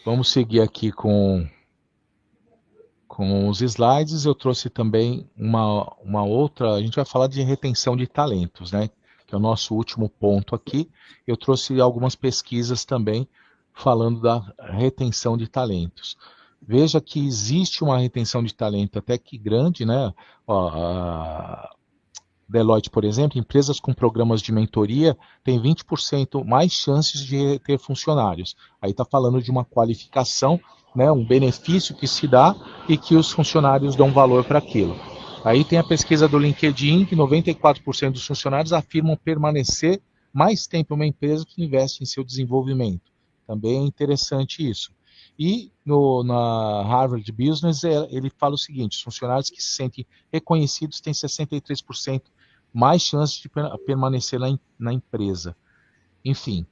Vamos seguir aqui com os slides. Eu trouxe também uma outra. A gente vai falar de retenção de talentos, né? Que é o nosso último ponto aqui. Eu trouxe algumas pesquisas também falando da retenção de talentos. Veja que existe uma retenção de talento até que grande, né? Ó, a Deloitte, por exemplo, empresas com programas de mentoria têm 20% mais chances de ter funcionários. Aí está falando de uma qualificação, né, um benefício que se dá e que os funcionários dão valor para aquilo. Aí tem a pesquisa do LinkedIn, que 94% dos funcionários afirmam permanecer mais tempo em uma empresa que investe em seu desenvolvimento. Também é interessante isso. E na Harvard Business, ele fala o seguinte: os funcionários que se sentem reconhecidos têm 63% mais chances de permanecer na empresa. Enfim,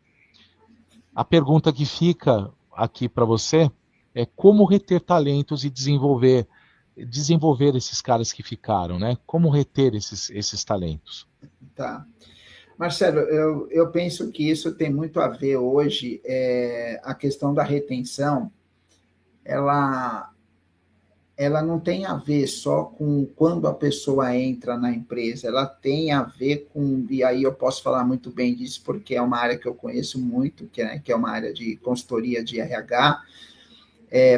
a pergunta que fica aqui para você é como reter talentos e desenvolver esses caras que ficaram, né? Como reter esses talentos? Tá. Marcelo, eu penso que isso tem muito a ver hoje, a questão da retenção, ela, ela não tem a ver só com quando a pessoa entra na empresa, ela tem a ver com, e aí eu posso falar muito bem disso, porque é uma área que eu conheço muito, que é uma área de consultoria de RH,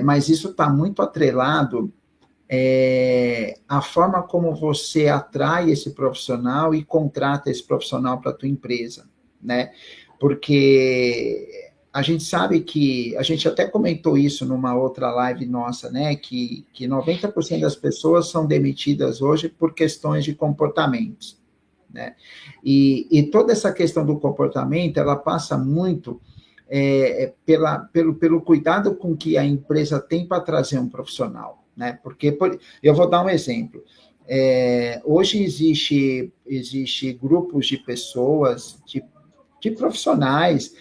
mas isso está muito atrelado a forma como você atrai esse profissional e contrata esse profissional para a tua empresa, né? Porque a gente sabe que, a gente até comentou isso numa outra live nossa, né? Que 90% das pessoas são demitidas hoje por questões de comportamentos, né? E toda essa questão do comportamento, ela passa muito pelo cuidado com que a empresa tem para trazer um profissional, né? Porque eu vou dar um exemplo. Hoje existe grupos de pessoas, de profissionais,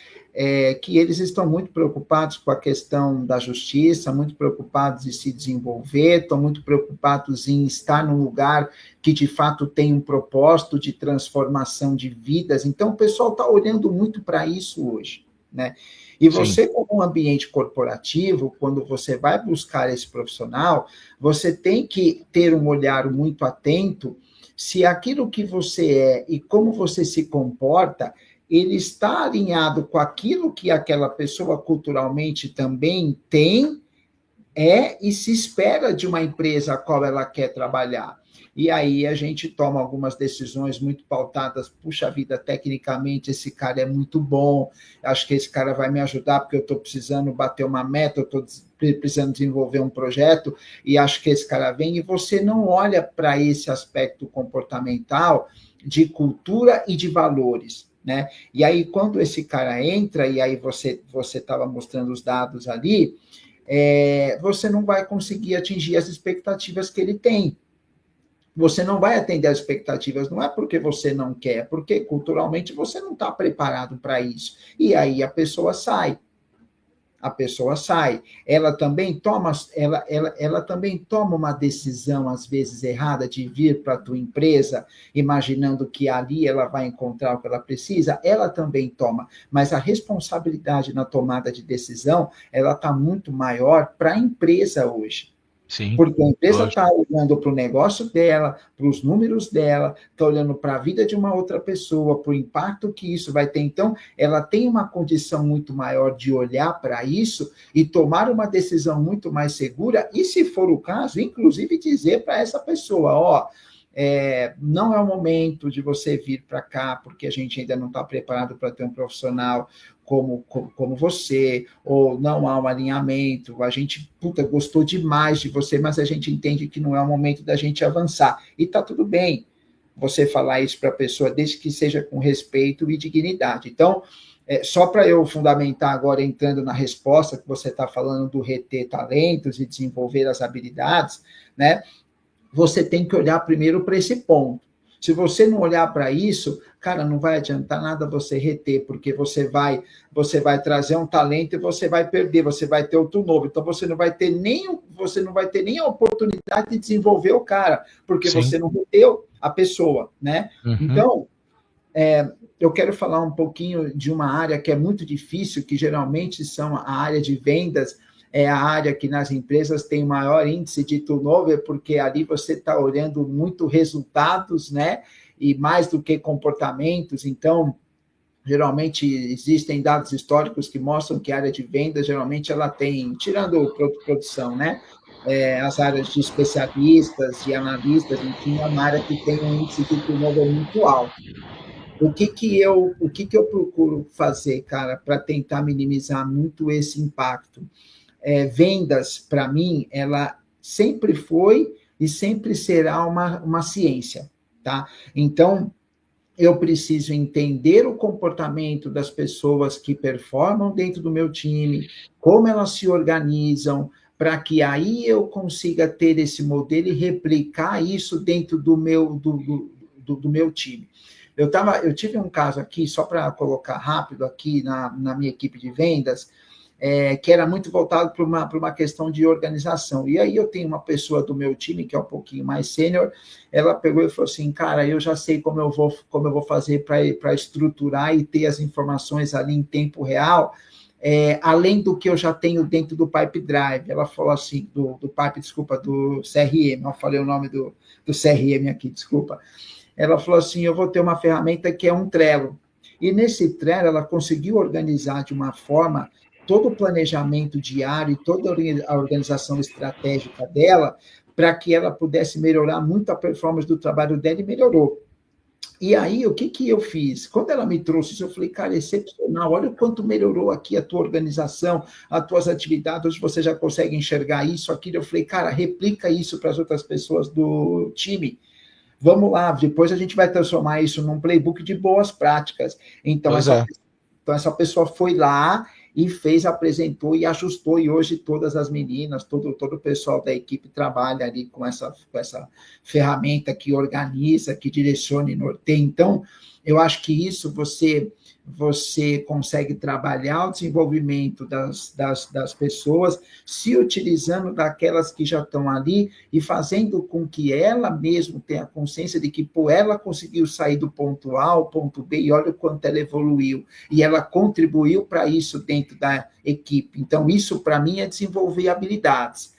que eles estão muito preocupados com a questão da justiça, muito preocupados em se desenvolver, estão muito preocupados em estar num lugar que, de fato, tem um propósito de transformação de vidas. Então, o pessoal está olhando muito para isso hoje, né? E você, como um ambiente corporativo, quando você vai buscar esse profissional, você tem que ter um olhar muito atento se aquilo que você é e como você se comporta, ele está alinhado com aquilo que aquela pessoa culturalmente também tem, e se espera de uma empresa a qual ela quer trabalhar. E aí a gente toma algumas decisões muito pautadas, puxa vida, tecnicamente esse cara é muito bom, acho que esse cara vai me ajudar porque eu estou precisando bater uma meta, eu estou precisando desenvolver um projeto, e acho que esse cara vem, e você não olha para esse aspecto comportamental de cultura e de valores, né? E aí quando esse cara entra, e aí você estava mostrando os dados ali, você não vai conseguir atingir as expectativas que ele tem. Você não vai atender as expectativas, não é porque você não quer, é porque culturalmente você não está preparado para isso. E aí a pessoa sai. A pessoa sai. Ela também toma uma decisão, às vezes, errada, de vir para a tua empresa, imaginando que ali ela vai encontrar o que ela precisa. Ela também toma. Mas a responsabilidade na tomada de decisão, ela está muito maior para a empresa hoje. Sim, Porque a empresa lógico. está olhando para o negócio dela, para os números dela, está olhando para a vida de uma outra pessoa, para o impacto que isso vai ter. Então, ela tem uma condição muito maior de olhar para isso e tomar uma decisão muito mais segura, e, se for o caso, inclusive dizer para essa pessoa, ó, não é o momento de você vir para cá, porque a gente ainda não está preparado para ter um profissional como você, ou não há um alinhamento, a gente, gostou demais de você, mas a gente entende que não é o momento da gente avançar. E está tudo bem você falar isso para a pessoa, desde que seja com respeito e dignidade. Então, só para eu fundamentar agora, entrando na resposta que você está falando do reter talentos e desenvolver as habilidades, né? Você tem que olhar primeiro para esse ponto. Se você não olhar para isso, cara, não vai adiantar nada você reter, porque você vai trazer um talento e você vai perder, você vai ter outro novo. Então você não vai ter nem a oportunidade de desenvolver o cara, porque Sim. você não reteu a pessoa, né? Uhum. Então, eu quero falar um pouquinho de uma área que é muito difícil, que geralmente são a área de vendas, é a área que nas empresas tem maior índice de turnover, porque ali você está olhando muito resultados, né? E mais do que comportamentos. Então, geralmente existem dados históricos que mostram que a área de vendas, geralmente, ela tem, tirando produção, né? As áreas de especialistas, de analistas, enfim, é uma área que tem um índice de turnover muito alto. O que que eu procuro fazer, cara, para tentar minimizar muito esse impacto? Vendas, para mim, ela sempre foi e sempre será uma ciência, tá? Então, eu preciso entender o comportamento das pessoas que performam dentro do meu time, como elas se organizam, para que aí eu consiga ter esse modelo e replicar isso dentro do meu time. Eu tive um caso aqui, só para colocar rápido aqui na minha equipe de vendas, que era muito voltado para uma questão de organização. E aí eu tenho uma pessoa do meu time, que é um pouquinho mais sênior, ela pegou e falou assim, cara, eu já sei como eu vou fazer para estruturar e ter as informações ali em tempo real, além do que eu já tenho dentro do Pipe Drive. Ela falou assim, do Pipe, desculpa, do CRM, eu falei o nome do CRM aqui, desculpa. Ela falou assim, eu vou ter uma ferramenta que é um Trello. E nesse Trello, ela conseguiu organizar de uma forma todo o planejamento diário e toda a organização estratégica dela para que ela pudesse melhorar muito a performance do trabalho dela e melhorou. E aí, o que eu fiz? Quando ela me trouxe isso, eu falei, cara, excepcional, olha o quanto melhorou aqui a tua organização, as tuas atividades, hoje você já consegue enxergar isso, aquilo. Eu falei, cara, replica isso para as outras pessoas do time. Vamos lá, depois a gente vai transformar isso num playbook de boas práticas. Então, essa pessoa foi lá e fez, apresentou e ajustou, e hoje todas as meninas, todo o pessoal da equipe trabalha ali com essa ferramenta que organiza, que direciona e norteia. Então, eu acho que isso você consegue trabalhar o desenvolvimento das pessoas, se utilizando daquelas que já estão ali e fazendo com que ela mesma tenha consciência de que, pô, ela conseguiu sair do ponto A ao ponto B e olha o quanto ela evoluiu. E ela contribuiu para isso dentro da equipe. Então, isso, para mim, é desenvolver habilidades.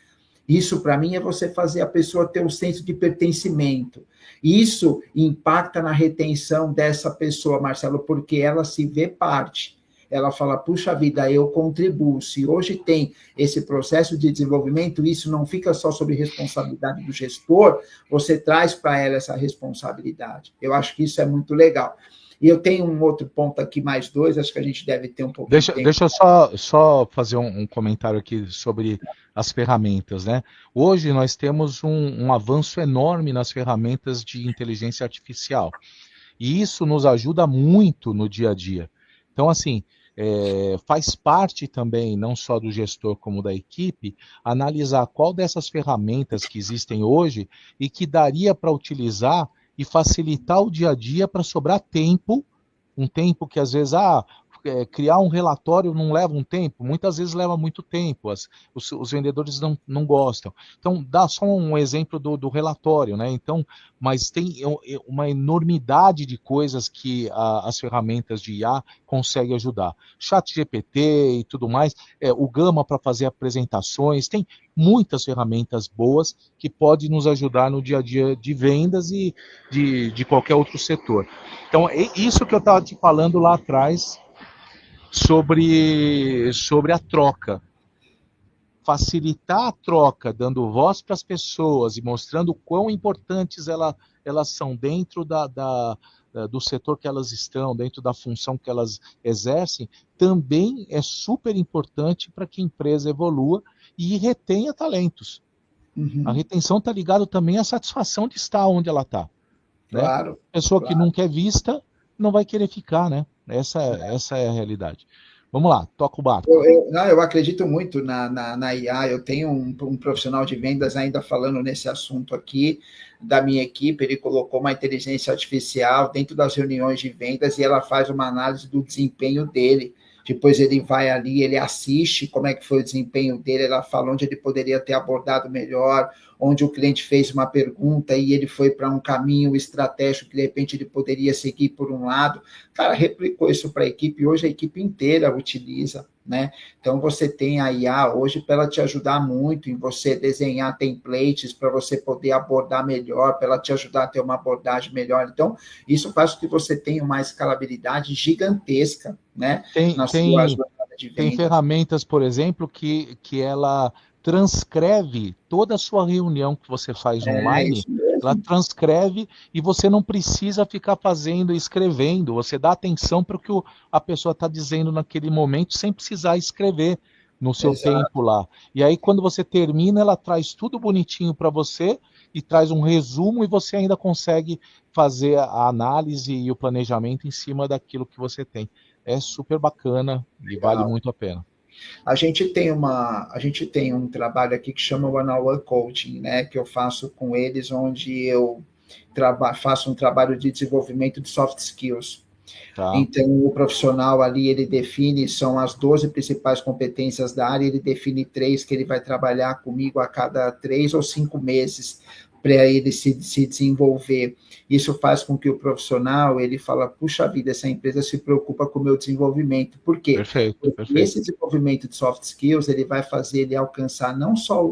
Isso, para mim, é você fazer a pessoa ter um senso de pertencimento. Isso impacta na retenção dessa pessoa, Marcelo, porque ela se vê parte. Ela fala, puxa vida, eu contribuo. Se hoje tem esse processo de desenvolvimento, isso não fica só sobre responsabilidade do gestor, você traz para ela essa responsabilidade. Eu acho que isso é muito legal. E eu tenho um outro ponto aqui, mais dois, acho que a gente deve ter um pouco de tempo. Deixa eu só fazer um comentário aqui sobre as ferramentas, né? Hoje nós temos um avanço enorme nas ferramentas de inteligência artificial. E isso nos ajuda muito no dia a dia. Então, assim, faz parte também, não só do gestor como da equipe, analisar qual dessas ferramentas que existem hoje e que daria para utilizar e facilitar o dia a dia para sobrar tempo, um tempo que às vezes, criar um relatório não leva um tempo, muitas vezes leva muito tempo, os vendedores não gostam. Então, dá só um exemplo do relatório, né? Então, mas tem uma enormidade de coisas que as ferramentas de IA conseguem ajudar. Chat GPT e tudo mais, o Gama para fazer apresentações, tem muitas ferramentas boas que podem nos ajudar no dia a dia de vendas e de qualquer outro setor. Então, é isso que eu estava te falando lá atrás, sobre a troca. Facilitar a troca, dando voz para as pessoas e mostrando quão importantes elas são dentro do setor que elas estão, dentro da função que elas exercem, também é super importante para que a empresa evolua e retenha talentos. Uhum. A retenção está ligada também à satisfação de estar onde ela está. Claro. Né? A pessoa que nunca é vista não vai querer ficar, né? Essa é a realidade. Vamos lá, toca o barco. Eu acredito muito na IA. Eu tenho um profissional de vendas ainda falando nesse assunto aqui da minha equipe. Ele colocou uma inteligência artificial dentro das reuniões de vendas e ela faz uma análise do desempenho dele depois ele vai ali, ele assiste como é que foi o desempenho dele, ela fala onde ele poderia ter abordado melhor, onde o cliente fez uma pergunta e ele foi para um caminho estratégico que de repente ele poderia seguir por um lado. Cara, replicou isso para a equipe, hoje a equipe inteira utiliza, né? Então você tem a IA hoje para ela te ajudar muito em você desenhar templates para você poder abordar melhor, para ela te ajudar a ter uma abordagem melhor. Então, isso faz com que você tenha uma escalabilidade gigantesca, né? Tem, Na sua tem, jornada de tem vendas. ferramentas, por exemplo, que ela transcreve toda a sua reunião que você faz É online, isso ela mesmo. transcreve e você não precisa ficar fazendo, escrevendo, você dá atenção para o que a pessoa está dizendo naquele momento, sem precisar escrever no seu Exato. tempo lá. E aí, quando você termina, ela traz tudo bonitinho para você e traz um resumo e você ainda consegue fazer a análise e o planejamento em cima daquilo que você tem. É super bacana e vale Legal. muito a pena. A gente tem um trabalho aqui que chama One-on-One Coaching, né, que eu faço com eles, onde eu faço um trabalho de desenvolvimento de soft skills. Tá? Então, o profissional ali, ele define, são as 12 principais competências da área, ele define 3 que ele vai trabalhar comigo a cada 3 ou 5 meses para ele se desenvolver. Isso faz com que o profissional, ele fala, puxa vida, essa empresa se preocupa com o meu desenvolvimento. Por quê? Perfeito, Porque perfeito. esse desenvolvimento de soft skills, ele vai fazer ele alcançar não só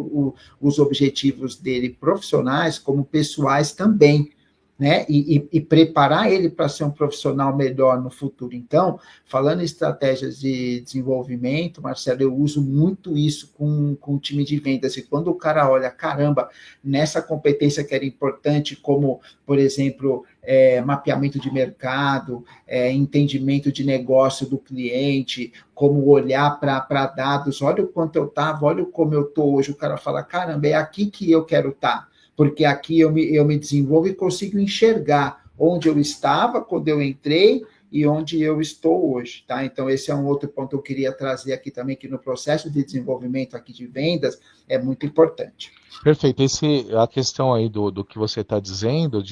os objetivos dele profissionais, como pessoais também, né? E preparar ele para ser um profissional melhor no futuro. Então, falando em estratégias de desenvolvimento, Marcelo, eu uso muito isso com o time de vendas. E quando o cara olha, caramba, nessa competência que era importante, como, por exemplo, mapeamento de mercado, entendimento de negócio do cliente, como olhar para dados, olha o quanto eu estava, olha como eu estou hoje. O cara fala, caramba, é aqui que eu quero estar, porque aqui eu me desenvolvo e consigo enxergar onde eu estava quando eu entrei e onde eu estou hoje, tá? Então, esse é um outro ponto que eu queria trazer aqui também, que no processo de desenvolvimento aqui de vendas é muito importante. Perfeito. A questão aí do que você está dizendo,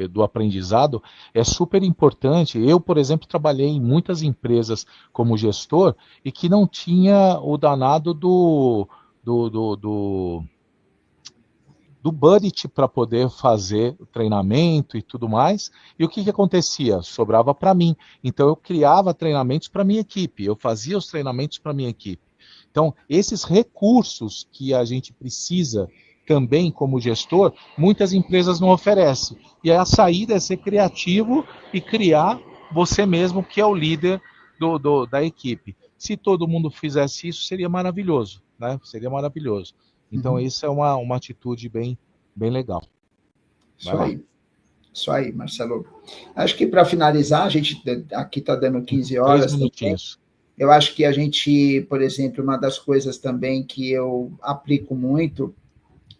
do aprendizado, é super importante. Eu, por exemplo, trabalhei em muitas empresas como gestor e que não tinha o danado do, do, do, do budget para poder fazer o treinamento e tudo mais. E o que, que acontecia? Sobrava para mim. Então eu criava treinamentos para minha equipe, eu fazia os treinamentos para minha equipe. Então, esses recursos que a gente precisa também como gestor, muitas empresas não oferecem. E a saída é ser criativo e criar você mesmo, que é o líder da equipe. Se todo mundo fizesse isso, seria maravilhoso, né? Seria maravilhoso. Então, Uhum. isso é uma atitude bem legal. Vai Isso lá. aí. Isso aí, Marcelo. Acho que para finalizar, a gente aqui está dando 15 Três horas também. minutinhos. Eu acho que a gente, por exemplo, uma das coisas também que eu aplico muito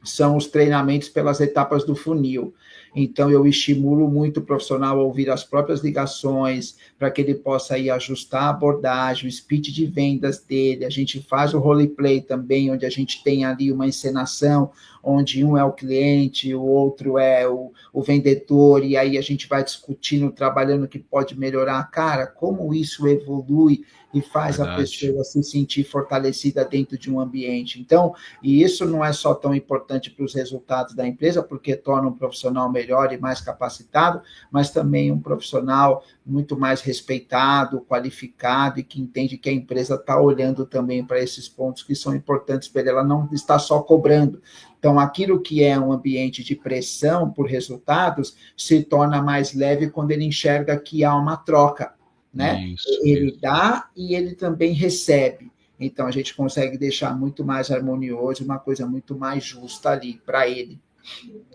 são os treinamentos pelas etapas do funil. Então, eu estimulo muito o profissional a ouvir as próprias ligações, para que ele possa aí ajustar a abordagem, o speech de vendas dele. A gente faz o roleplay também, onde a gente tem ali uma encenação, onde um é o cliente, o outro é o vendedor, e aí a gente vai discutindo, trabalhando o que pode melhorar. Cara, como isso evolui e faz a Verdade. pessoa se sentir fortalecida dentro de um ambiente. Então, e isso não é só tão importante para os resultados da empresa, porque torna um profissional melhor e mais capacitado, mas também um profissional muito mais respeitado, qualificado e que entende que a empresa está olhando também para esses pontos que são importantes para ele. Ela não está só cobrando. Então, aquilo que é um ambiente de pressão por resultados se torna mais leve quando ele enxerga que há uma troca, né? Ele Isso. dá e ele também recebe. Então, a gente consegue deixar muito mais harmonioso, uma coisa muito mais justa ali para ele.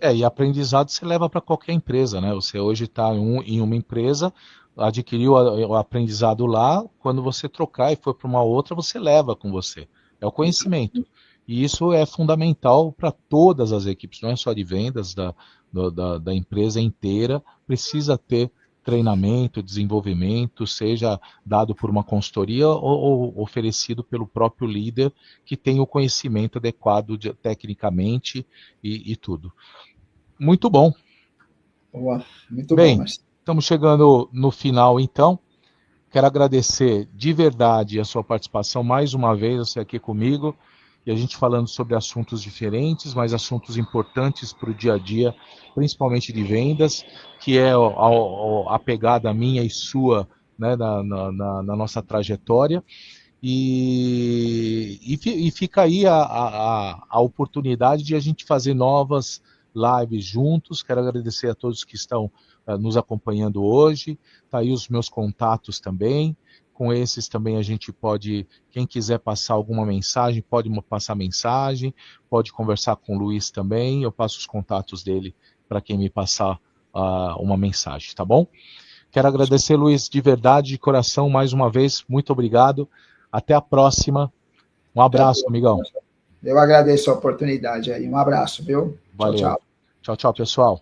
E aprendizado você leva para qualquer empresa, né? Você hoje está em uma empresa, adquiriu o aprendizado lá, quando você trocar e for para uma outra, você leva com você. É o conhecimento. E isso é fundamental para todas as equipes, não é só de vendas, da empresa inteira, precisa ter treinamento, desenvolvimento, seja dado por uma consultoria ou oferecido pelo próprio líder que tem o conhecimento adequado tecnicamente e tudo. Muito bom. Boa, muito bom, Bem, Marcelo. estamos chegando no final então. Quero agradecer de verdade a sua participação mais uma vez, você aqui comigo, e a gente falando sobre assuntos diferentes, mas assuntos importantes para o dia a dia, principalmente de vendas, que é a pegada minha e sua, né, na nossa trajetória. E fica aí a oportunidade de a gente fazer novas lives juntos. Quero agradecer a todos que estão nos acompanhando hoje. Tá aí os meus contatos também. Com esses também a gente pode, quem quiser passar alguma mensagem, pode passar mensagem, pode conversar com o Luiz também. Eu passo os contatos dele para quem me passar uma mensagem, tá bom? Quero agradecer, Luiz, de verdade, de coração, mais uma vez. Muito obrigado. Até a próxima. Um abraço, amigão. Eu agradeço a oportunidade aí. Um abraço, viu? Tchau, Valeu. tchau. Tchau, tchau, pessoal.